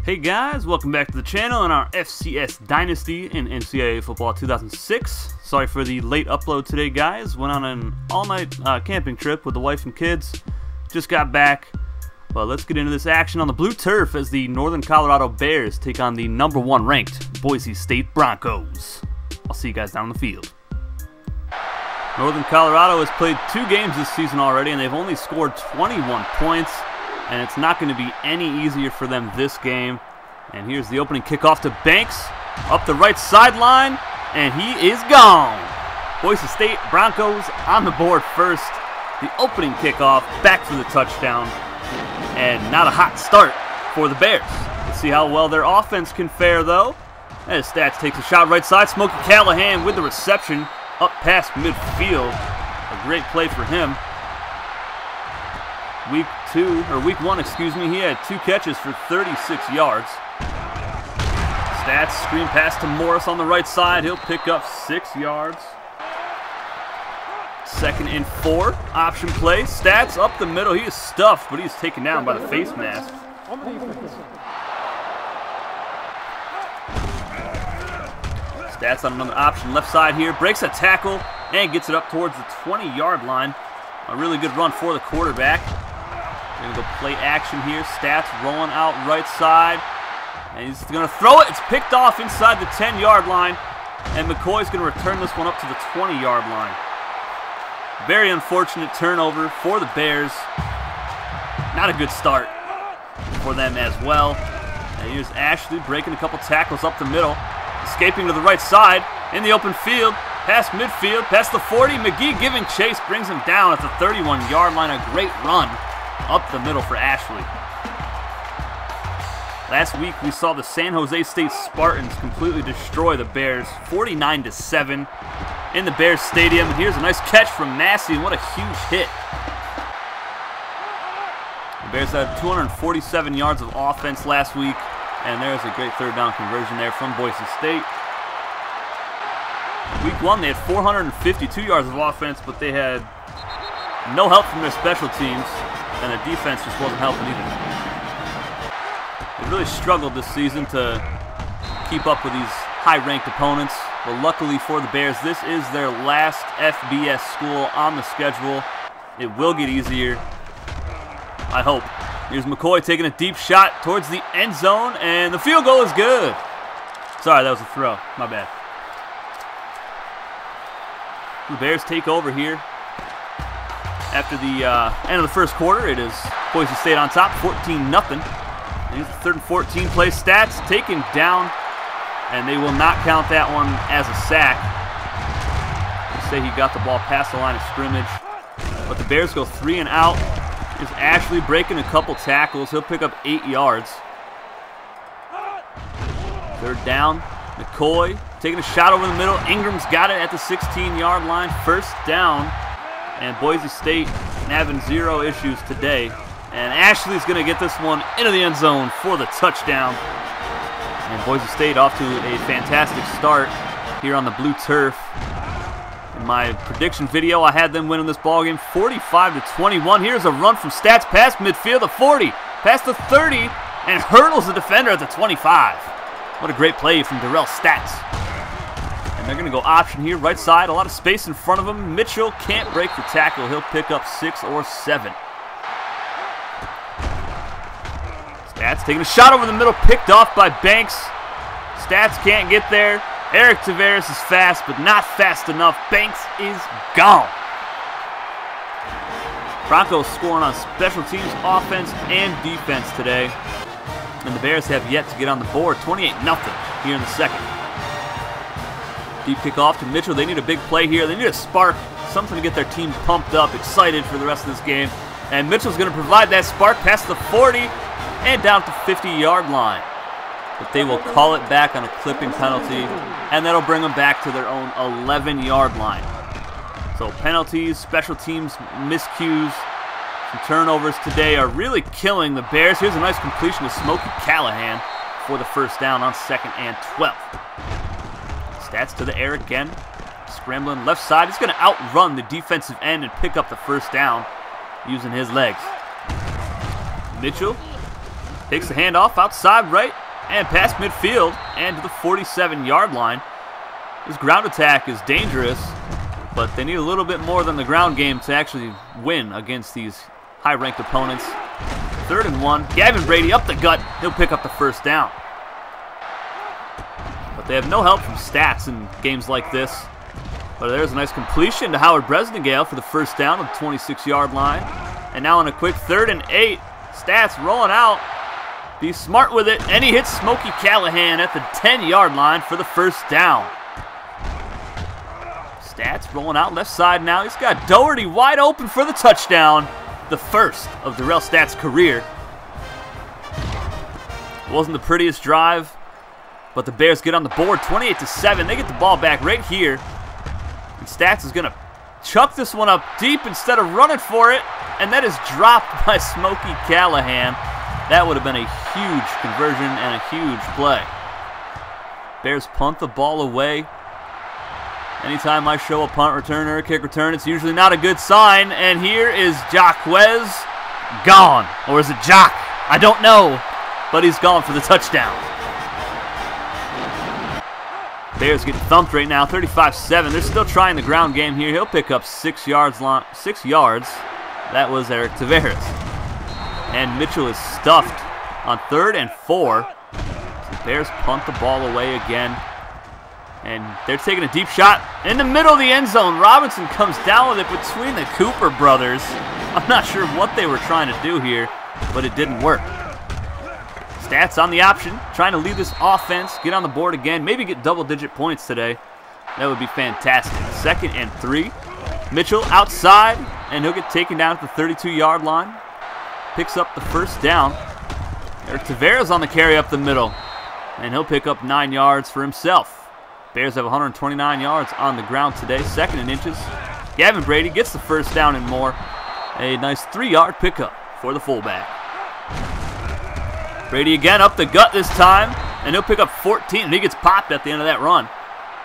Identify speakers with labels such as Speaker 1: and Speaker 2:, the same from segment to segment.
Speaker 1: Hey guys, welcome back to the channel and our FCS Dynasty in NCAA Football 2006. Sorry for the late upload today, guys. Went on an all-night camping trip with the wife and kids. Just got back. But let's get into this action on the blue turf as the Northern Colorado Bears take on the #1 ranked Boise State Broncos. I'll see you guys down the field. Northern Colorado has played 2 games this season already, and they've only scored 21 points. And it's not going to be any easier for them this game. And here's the opening kickoff to Banks, up the right sideline, and he is gone. Boise State Broncos on the board first. The opening kickoff, back for the touchdown, and not a hot start for the Bears. Let's see how well their offense can fare, though. As Stats takes a shot right side, Smokey Callahan with the reception up past midfield. A great play for him. Week 1, he had 2 catches for 36 yards. Stats screen pass to Morris on the right side. He'll pick up 6 yards. 2nd and 4, option play. Stats up the middle. He is stuffed, but he's taken down by the face mask. Stats on another option left side here. Breaks a tackle and gets it up towards the 20-yard line. A really good run for the quarterback. Going to go play action here. Stats rolling out right side. And he's going to throw it. It's picked off inside the 10-yard line. And McCoy's going to return this one up to the 20-yard line. Very unfortunate turnover for the Bears. Not a good start for them as well. And here's Ashley breaking a couple tackles up the middle. Escaping to the right side in the open field. Past midfield, past the 40. McGee giving chase, brings him down at the 31-yard line. A great run up the middle for Ashley. Last week we saw the San Jose State Spartans completely destroy the Bears, 49-7 in the Bears Stadium. And here's a nice catch from Massey, and what a huge hit. The Bears had 247 yards of offense last week, and there's a great 3rd down conversion there from Boise State. Week 1 they had 452 yards of offense, but they had no help from their special teams. And the defense just wasn't helping either. They really struggled this season to keep up with these high-ranked opponents. But luckily for the Bears, this is their last FBS school on the schedule. It will get easier, I hope. Here's McCoy taking a deep shot towards the end zone, and the field goal is good. Sorry, that was a throw. My bad. The Bears take over here. After the end of the first quarter, it is Boise State on top, 14-0. Here's the 3rd and 14 play. Stats taken down, and they will not count that one as a sack. They say he got the ball past the line of scrimmage. But the Bears go 3 and out. Here's Ashley breaking a couple tackles. He'll pick up 8 yards. 3rd down. McCoy taking a shot over the middle. Ingram's got it at the 16-yard line. 1st down. And Boise State having 0 issues today. And Ashley's going to get this one into the end zone for the touchdown. And Boise State off to a fantastic start here on the blue turf. In my prediction video, I had them winning this ballgame 45-21. Here's a run from Stats past midfield, the 40, past the 30, and hurdles the defender at the 25. What a great play from Darrell Stats. They're going to go option here, right side, a lot of space in front of him. Mitchell can't break the tackle. He'll pick up 6 or 7. Stats taking a shot over the middle, picked off by Banks. Stats can't get there. Eric Tavares is fast, but not fast enough. Banks is gone. Broncos scoring on special teams, offense, and defense today. And the Bears have yet to get on the board, 28-0 here in the 2nd. Deep kickoff to Mitchell. They need a big play here. They need a spark, something to get their team pumped up, excited for the rest of this game. And Mitchell's going to provide that spark past the 40 and down to the 50-yard line. But they will call it back on a clipping penalty, and that'll bring them back to their own 11-yard line. So penalties, special teams, miscues, some turnovers today are really killing the Bears. Here's a nice completion to Smokey Callahan for the 1st down on 2nd and 12. Stats to the air again. Scrambling left side. He's going to outrun the defensive end and pick up the 1st down using his legs. Mitchell Takes the handoff outside right and past midfield and to the 47-yard line. This ground attack is dangerous, but they need a little bit more than the ground game to actually win against these high-ranked opponents. 3rd and 1. Gavin Brady up the gut. He'll pick up the first down. But they have no help from stats in games like this. But there's a nice completion to Howard Bresnagale for the first down at the 26-yard line. And now on a quick 3rd and 8. Stats rolling out. Be smart with it. And he hits Smokey Callahan at the 10-yard line for the first down. Stats rolling out left side now. He's got Doherty wide open for the touchdown. The first of Darrell Stats' career. It wasn't the prettiest drive, but the Bears get on the board 28-7. They get the ball back right here. And Stats is going to chuck this one up deep instead of running for it. And that is dropped by Smokey Callahan. That would have been a huge conversion and a huge play. Bears punt the ball away. Anytime I show a punt return or a kick return, it's usually not a good sign. And here is Jaquez gone. Or is it Jock? I don't know. But he's gone for the touchdown. Bears getting thumped right now, 35-7. They're still trying the ground game here. He'll pick up 6 yards. That was Eric Taveras. And Mitchell is stuffed on 3rd and 4. The Bears punt the ball away again. And they're taking a deep shot in the middle of the end zone. Robinson comes down with it between the Cooper brothers. I'm not sure what they were trying to do here, but it didn't work. Stats on the option, trying to lead this offense, get on the board again, maybe get double-digit points today. That would be fantastic. 2nd and 3. Mitchell outside, and he'll get taken down at the 32-yard line. Picks up the first down. Eric Taveras on the carry up the middle, and he'll pick up 9 yards for himself. Bears have 129 yards on the ground today, 2nd and inches. Gavin Brady gets the first down and more. A nice 3-yard pickup for the fullback. Brady again up the gut this time, and he'll pick up 14, and he gets popped at the end of that run.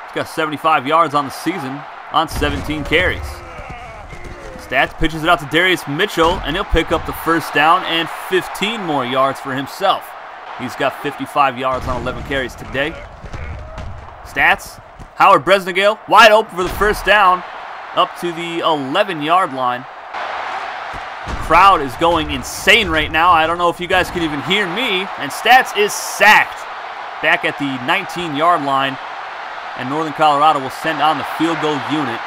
Speaker 1: He's got 75 yards on the season on 17 carries. Stats pitches it out to Darius Mitchell, and he'll pick up the first down and 15 more yards for himself. He's got 55 yards on 11 carries today. Stats, Howard Bresnagale wide open for the first down up to the 11-yard line. The crowd is going insane right now. I don't know if you guys can even hear me. And Stats is sacked back at the 19-yard line. And Northern Colorado will send on the field goal unit.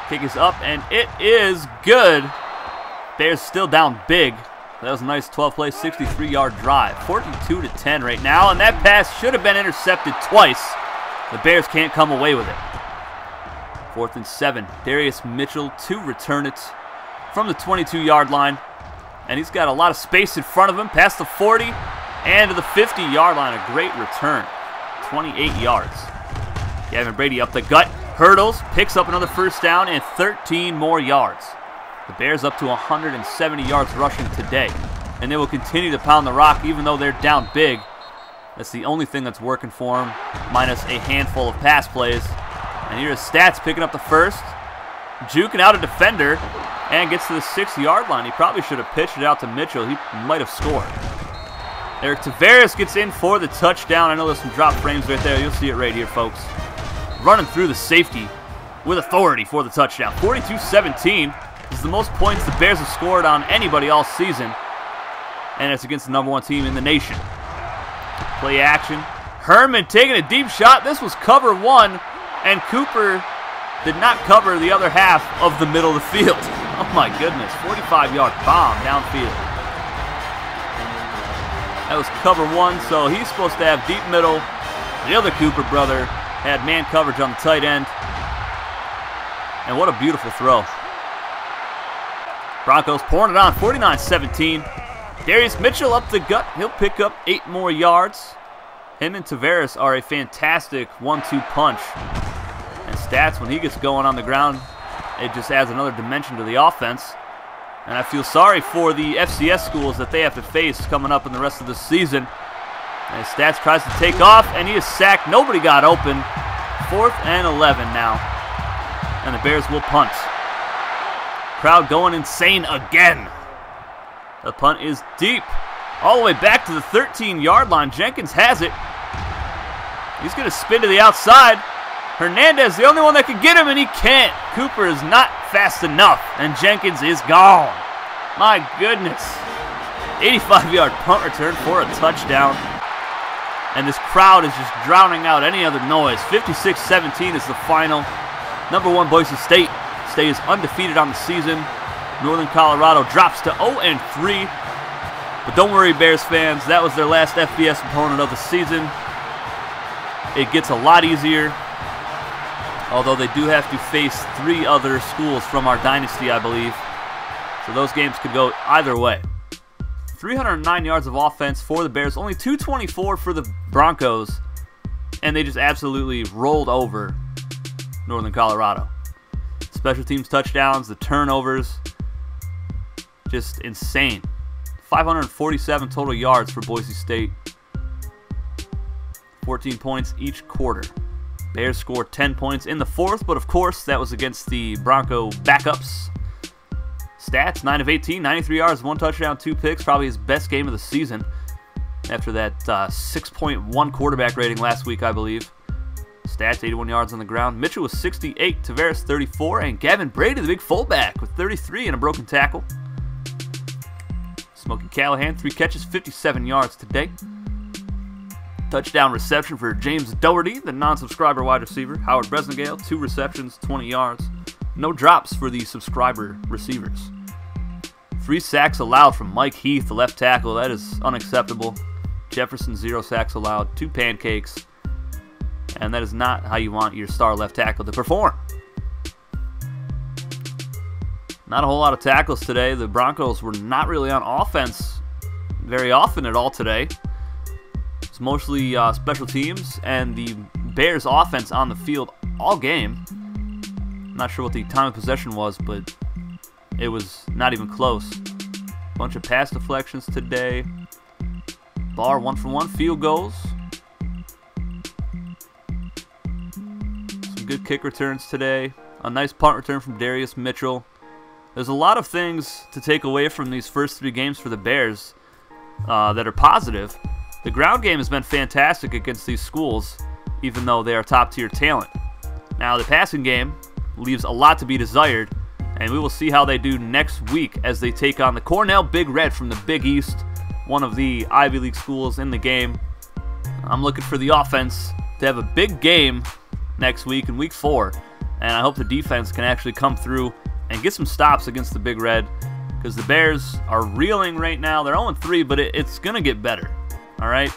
Speaker 1: Kick is up, and it is good. Bears still down big. That was a nice 12-play, 63-yard drive. 42-10 right now, and that pass should have been intercepted twice. The Bears can't come away with it. 4th and 7. Darius Mitchell to return it from the 22-yard line. And he's got a lot of space in front of him, past the 40 and to the 50-yard line. A great return. 28 yards. Gavin Brady up the gut, hurdles, picks up another first down and 13 more yards. The Bears up to 170 yards rushing today. And they will continue to pound the rock even though they're down big. That's the only thing that's working for them, minus a handful of pass plays. And here's Stats picking up the first, juking out a defender, and gets to the 6-yard line. He probably should have pitched it out to Mitchell. He might have scored. Eric Taveras gets in for the touchdown. I know there's some drop frames right there. You'll see it right here, folks. Running through the safety with authority for the touchdown. 42-17. This is the most points the Bears have scored on anybody all season. And it's against the #1 team in the nation. Play action. Herman taking a deep shot. This was cover 1. And Cooper did not cover the other half of the middle of the field. Oh my goodness. 45-yard bomb downfield. That was cover 1, so he's supposed to have deep middle. The other Cooper brother had man coverage on the tight end. And what a beautiful throw. Broncos pouring it on, 49-17. Darius Mitchell up the gut. He'll pick up 8 more yards. Him and Taveras are a fantastic 1-2 punch. And Stats, when he gets going on the ground, it just adds another dimension to the offense. And I feel sorry for the FCS schools that they have to face coming up in the rest of the season. And Stats tries to take off, and he is sacked. Nobody got open. 4th and 11 now. And the Bears will punt. Crowd going insane again. The punt is deep. All the way back to the 13-yard line. Jenkins has it. He's going to spin to the outside. Hernandez, the only one that can get him, and he can't. Cooper is not fast enough, and Jenkins is gone. My goodness. 85-yard punt return for a touchdown. And this crowd is just drowning out any other noise. 56-17 is the final. Number 1 Boise State stays undefeated on the season. Northern Colorado drops to 0-3. But don't worry, Bears fans, that was their last FBS opponent of the season. It gets a lot easier, although they do have to face 3 other schools from our dynasty, I believe. So those games could go either way. 309 yards of offense for the Bears, only 224 for the Broncos, and they just absolutely rolled over Northern Colorado. Special teams touchdowns, the turnovers, just insane. 547 total yards for Boise State. 14 points each quarter. Bears scored 10 points in the fourth, but of course that was against the Bronco backups. Stats, 9 of 18, 93 yards, 1 touchdown, 2 picks. Probably his best game of the season after that 6.1 quarterback rating last week, I believe. Stats, 81 yards on the ground. Mitchell was 68, Tavares 34, and Gavin Brady, the big fullback, with 33 and a broken tackle. Smokey Callahan, 3 catches, 57 yards today. Touchdown reception for James Doherty, the non-subscriber wide receiver. Howard Bresnagale, 2 receptions, 20 yards. No drops for the subscriber receivers. 3 sacks allowed from Mike Heath, the left tackle. That is unacceptable. Jefferson, 0 sacks allowed, 2 pancakes. And that is not how you want your star left tackle to perform. Not a whole lot of tackles today. The Broncos were not really on offense very often at all today. It's mostly special teams, and the Bears offense on the field all game. Not sure what the time of possession was, but it was not even close. Bunch of pass deflections today. Barr 1-for-1 field goals. Some good kick returns today. A nice punt return from Darius Mitchell. There's a lot of things to take away from these first 3 games for the Bears that are positive. The ground game has been fantastic against these schools, even though they are top-tier talent. Now, the passing game leaves a lot to be desired, and we will see how they do next week as they take on the Cornell Big Red from the Big East, one of the Ivy League schools in the game. I'm looking for the offense to have a big game next week in Week 4, and I hope the defense can actually come through and get some stops against the Big Red, because the Bears are reeling right now. They're 0-3, but it's going to get better, all right?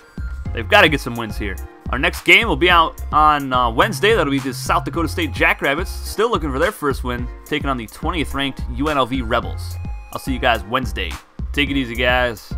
Speaker 1: They've got to get some wins here. Our next game will be out on Wednesday. That'll be the South Dakota State Jackrabbits, still looking for their first win, taking on the 20th-ranked UNLV Rebels. I'll see you guys Wednesday. Take it easy, guys.